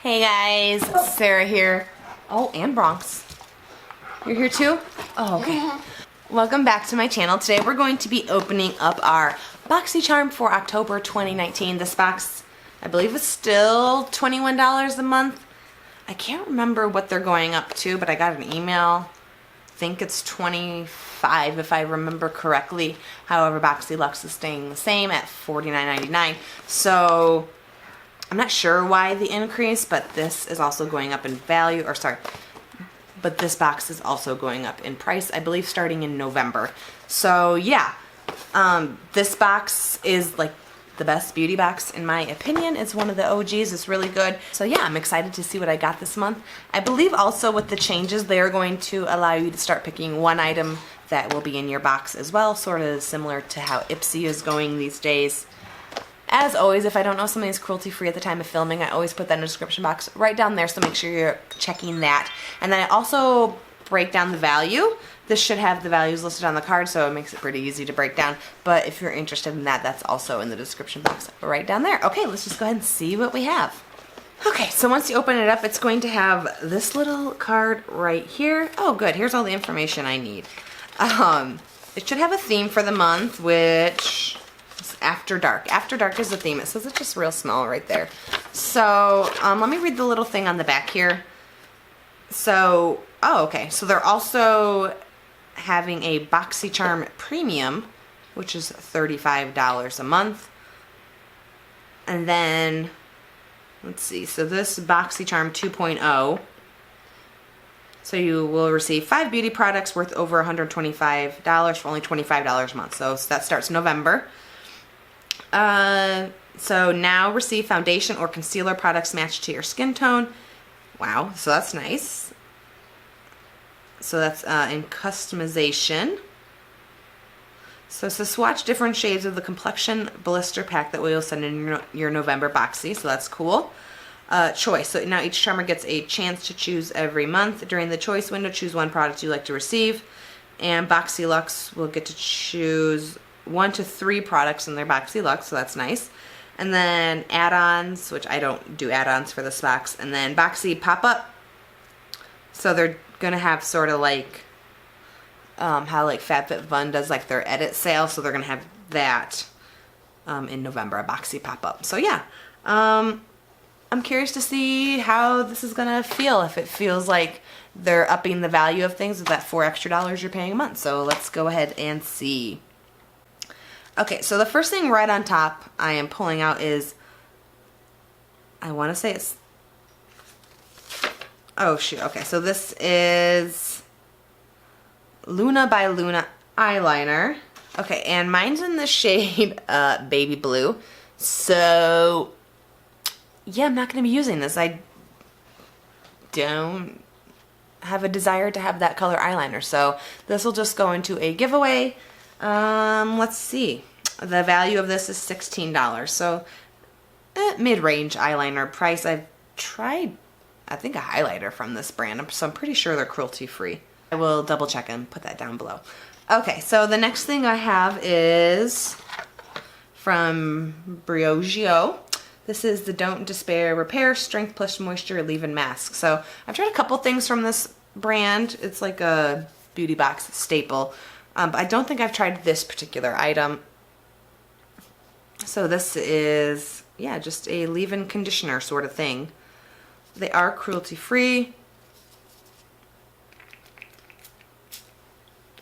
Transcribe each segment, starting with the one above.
Hey guys, Sarah here. Oh, and Bronx. You're here too? Oh, okay. Welcome back to my channel. Today we're going to be opening up our Boxycharm for October 2019. This box, I believe, is still $21 a month. I can't remember what they're going up to, but I got an email. I think it's $25 if I remember correctly. However, Boxyluxe is staying the same at $49.99. So I'm not sure why the increase, but this is also going up in value, or sorry, but this box is also going up in price, I believe, starting in November. So yeah, this box is like the best beauty box in my opinion. It's one of the OGs. It's really good. So yeah, I'm excited to see what I got this month. I believe also with the changes, they are going to allow you to start picking one item that will be in your box as well, sort of similar to how Ipsy is going these days. As always, if I don't know something is cruelty free at the time of filming, I always put that in the description box right down there, so make sure you're checking that. And then I also break down the value. This should have the values listed on the card, so it makes it pretty easy to break down. But if you're interested in that, that's also in the description box right down there. Okay, let's just go ahead and see what we have. Okay, so once you open it up, it's going to have this little card right here. Oh, good. Here's all the information I need. It should have a theme for the month, which is After Dark. After Dark is the theme. It says it's just real small right there. So let me read the little thing on the back here. So, oh, okay. So they're also having a Boxycharm Premium, which is $35 a month. And then, let's see. So this Boxycharm 2.0. So you will receive 5 beauty products worth over $125 for only $25 a month. So that starts November. So now receive foundation or concealer products matched to your skin tone. Wow, so that's nice. So that's in customization. So it's to swatch different shades of the complexion blister pack that we will send in your November Boxy. So that's cool. Choice. So now each charmer gets a chance to choose every month. During the choice window, choose one product you'd like to receive. And Boxyluxe will get to choose 1 to 3 products in their Boxyluxe, so that's nice. And then add-ons, which I don't do add-ons for this box. And then Boxy Pop-Up. So they're going to have sort of like how like FabFitFun does like their edit sale. So they're going to have that in November, a Boxy Pop-Up. So yeah, I'm curious to see how this is going to feel. If it feels like they're upping the value of things with that $4 extra you're paying a month. So let's go ahead and see. Okay, so the first thing right on top I am pulling out is, I want to say it's, oh shoot, okay, so this is Luna by Luna eyeliner. Okay, and mine's in the shade Baby Blue. So, yeah, I'm not going to be using this. I don't have a desire to have that color eyeliner, so this will just go into a giveaway. Let's see. The value of this is $16. So, mid-range eyeliner price. I've tried, I think, a highlighter from this brand, so I'm pretty sure they're cruelty-free. I will double check and put that down below. Okay, so the next thing I have is from Briogeo. This is the Don't Despair Repair Strength Plus Moisture Leave-In Mask. So, I've tried a couple things from this brand. It's like a beauty box staple. But I don't think I've tried this particular item. So this is, yeah, just a leave-in conditioner sort of thing. They are cruelty-free.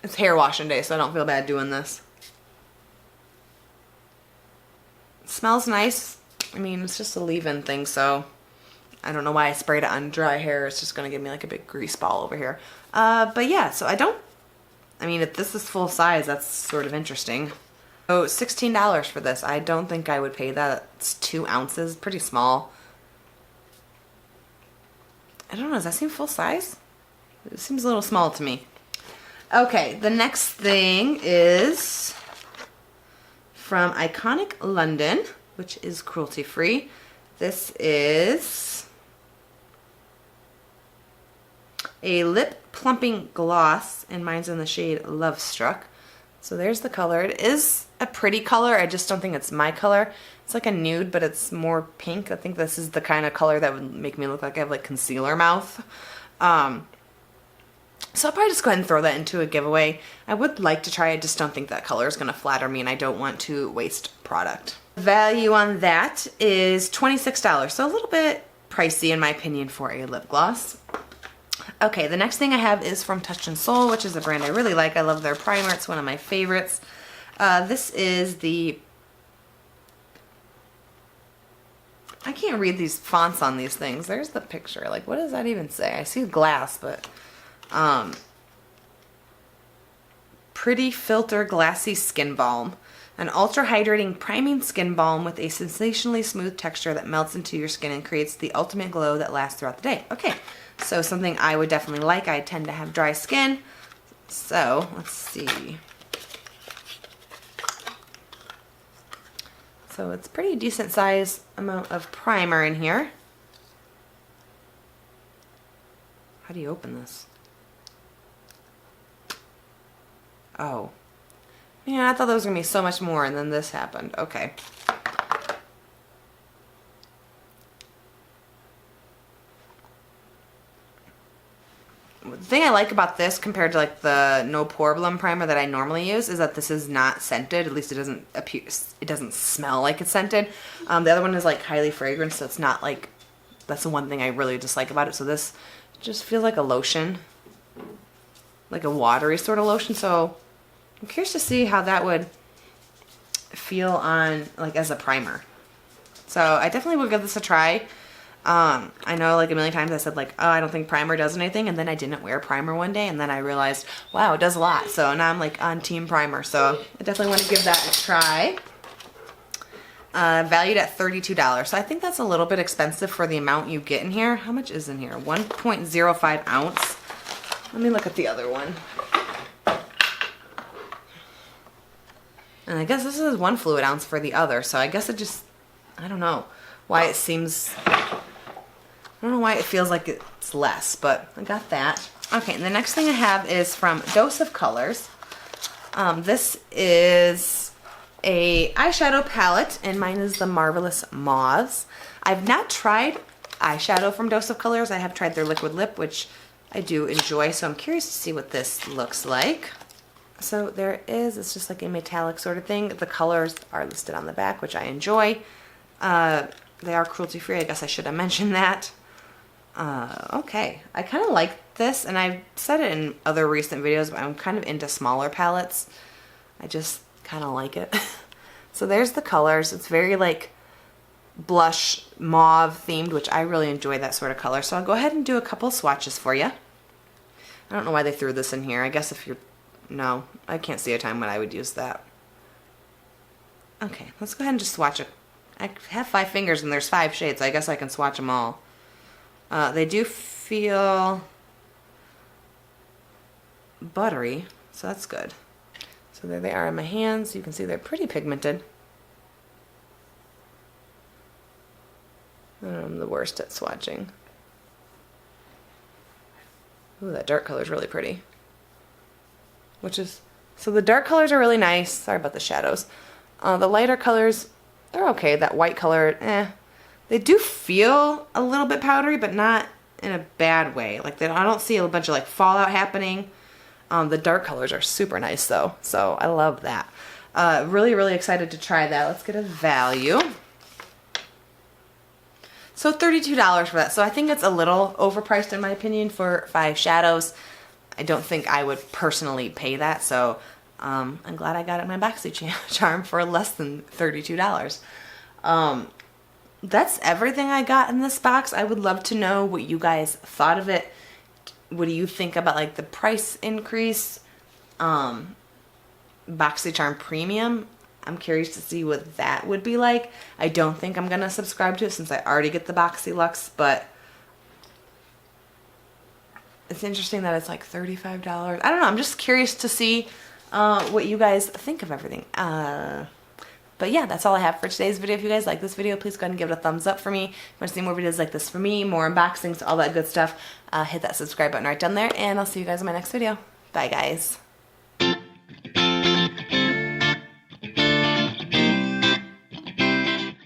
It's hair washing day, so I don't feel bad doing this. It smells nice. I mean, it's just a leave-in thing, so I don't know why I sprayed it on dry hair. It's just going to give me like a big grease ball over here. But yeah, so I mean, if this is full size, that's sort of interesting. So $16 for this. I don't think I would pay that. It's 2 ounces, pretty small. I don't know, does that seem full size? It seems a little small to me. Okay, the next thing is from Iconic London, which is cruelty free. This is a lip plumping gloss, and mine's in the shade Lovestruck. So there's the color. It is a pretty color. I just don't think it's my color. It's like a nude, but it's more pink. I think this is the kind of color that would make me look like I have like concealer mouth. So I'll probably just go ahead and throw that into a giveaway. I would like to try it, just don't think that color is going to flatter me and I don't want to waste product. Value on that is $26, so a little bit pricey in my opinion for a lip gloss. Okay, the next thing I have is from Touch in Sol, which is a brand I really like. I love their primer. It's one of my favorites. This is the... I can't read these fonts on these things. There's the picture. Like, what does that even say? I see glass, but... Pretty Filter Glassy Skin Balm. An ultra-hydrating, priming skin balm with a sensationally smooth texture that melts into your skin and creates the ultimate glow that lasts throughout the day. Okay, so something I would definitely like. I tend to have dry skin. So, let's see. So it's pretty decent size amount of primer in here. How do you open this? Oh. Man, I thought there was going to be so much more and then this happened. Okay. The thing I like about this compared to like the No Problem primer that I normally use is that this is not scented. At least it doesn't appear, it doesn't smell like it's scented. The other one is like highly fragrant, so it's not like, that's the one thing I really dislike about it. So this just feels like a lotion, like a watery sort of lotion. So I'm curious to see how that would feel on like as a primer. So I definitely would give this a try. I know like a million times I said like, oh, I don't think primer does anything, and then I didn't wear primer one day and then I realized, wow, it does a lot. So now I'm like on team primer. So I definitely want to give that a try. Valued at $32. So I think that's a little bit expensive for the amount you get in here. How much is in here? 1.05 ounce. Let me look at the other one. And I guess this is 1 fluid ounce for the other. So I guess it just, I don't know why it seems, I don't know why it feels like it's less, but I got that. Okay, and the next thing I have is from Dose of Colors. This is a eyeshadow palette, and mine is the Marvelous Mauves. I've not tried eyeshadow from Dose of Colors. I have tried their liquid lip, which I do enjoy, so I'm curious to see what this looks like. So there is, it's just like a metallic sort of thing. The colors are listed on the back, which I enjoy. They are cruelty free. I guess I should have mentioned that. Okay, I kind of like this, and I've said it in other recent videos, but I'm kind of into smaller palettes. I just kind of like it. So there's the colors. It's very like blush mauve themed, which I really enjoy that sort of color. So I'll go ahead and do a couple swatches for you. I don't know why they threw this in here. I guess if you're, no, I can't see a time when I would use that. Okay, let's go ahead and just swatch it. I have 5 fingers and there's 5 shades, so I guess I can swatch them all. They do feel buttery, so that's good. So there they are in my hands. You can see they're pretty pigmented. I'm the worst at swatching. Ooh, that dark color is really pretty. So the dark colors are really nice. Sorry about the shadows. The lighter colors, they're okay. That white color, They do feel a little bit powdery, but not in a bad way. Like I don't see a bunch of like fallout happening. The dark colors are super nice though, so I love that. Really, really excited to try that. Let's get a value. So $32 for that. So I think it's a little overpriced in my opinion for 5 shadows. I don't think I would personally pay that, so I'm glad I got it in my Boxycharm for less than $32. That's everything I got in this box. I would love to know what you guys thought of it. What do you think about like the price increase? Boxycharm Premium. I'm curious to see what that would be like. I don't think I'm gonna subscribe to it since I already get the BoxyLuxe, but it's interesting that it's like $35. I don't know. I'm just curious to see what you guys think of everything. But yeah, that's all I have for today's video. If you guys like this video, please go ahead and give it a thumbs up for me. If you want to see more videos like this for me, more unboxings, all that good stuff, hit that subscribe button right down there, and I'll see you guys in my next video. Bye, guys.